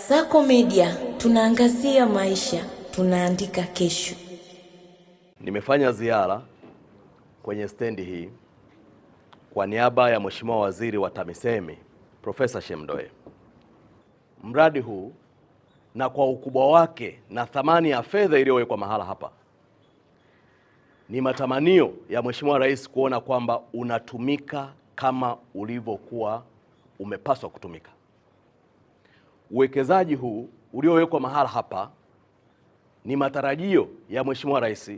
Kasako Media, tunaangazia maisha, tunaandika kesho. Nimefanya ziara kwenye stendi hii kwa niaba ya Mheshimiwa Waziri wa TAMISEMI Profesa Shemdoe. Mradi huu na kwa ukubwa wake na thamani ya fedha iliyowekwa mahala hapa, ni matamanio ya Mheshimiwa Rais kuona kwamba unatumika kama ulivyokuwa umepaswa kutumika. Uwekezaji huu uliowekwa mahala hapa ni matarajio ya Mheshimiwa Rais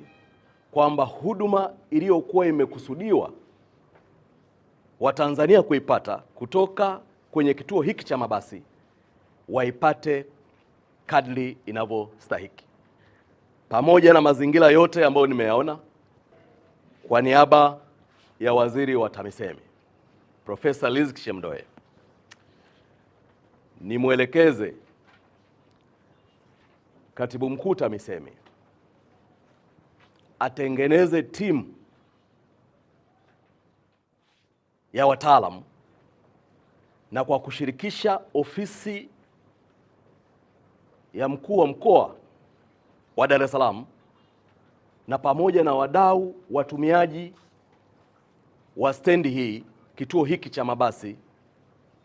kwamba huduma iliyokuwa imekusudiwa Watanzania kuipata kutoka kwenye kituo hiki cha mabasi waipate kadri inavyostahiki. Pamoja na mazingira yote ambayo nimeyaona, kwa niaba ya Waziri wa TAMISEMI Profesa Riziki Shemdoe, nimwelekeze Katibu Mkuu TAMISEMI atengeneze timu ya wataalamu na kwa kushirikisha ofisi ya mkuu wa mkoa wa Dar es Salaam na pamoja na wadau watumiaji wa stendi hii, kituo hiki cha mabasi,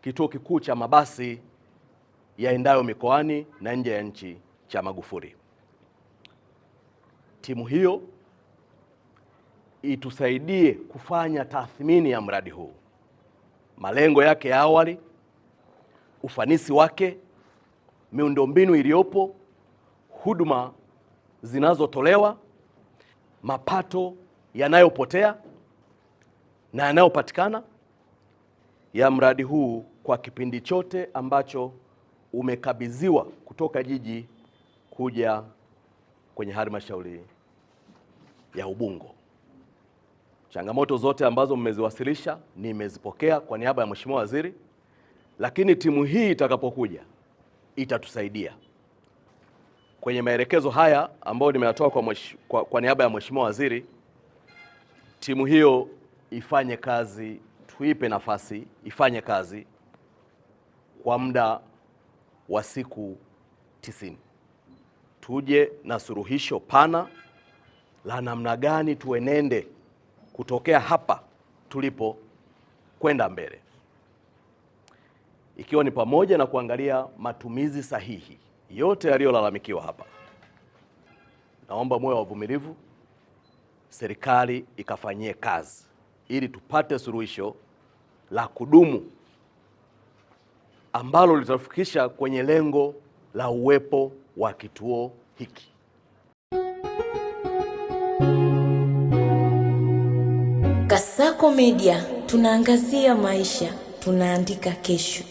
kituo kikuu cha mabasi yaendayo mikoani na nje ya nchi cha Magufuli. Timu hiyo itusaidie kufanya tathmini ya mradi huu, malengo yake ya awali, ufanisi wake, miundombinu iliyopo, huduma zinazotolewa, mapato yanayopotea na yanayopatikana ya mradi huu kwa kipindi chote ambacho umekabidhiwa kutoka jiji kuja kwenye halmashauri ya Ubungo. Changamoto zote ambazo mmeziwasilisha nimezipokea kwa niaba ya Mheshimiwa Waziri, lakini timu hii itakapokuja itatusaidia kwenye maelekezo haya ambayo nimeyatoa kwa niaba ya Mheshimiwa Waziri. Timu hiyo ifanye kazi, tuipe nafasi ifanye kazi kwa muda wa siku 90. Tuje na suluhisho pana la namna gani tuenende kutokea hapa tulipo kwenda mbele, ikiwa ni pamoja na kuangalia matumizi sahihi yote yaliyolalamikiwa hapa. Naomba moyo wa uvumilivu, serikali ikafanyie kazi ili tupate suluhisho la kudumu ambalo litafikisha kwenye lengo la uwepo wa kituo hiki. Kasako Media, tunaangazia maisha, tunaandika kesho.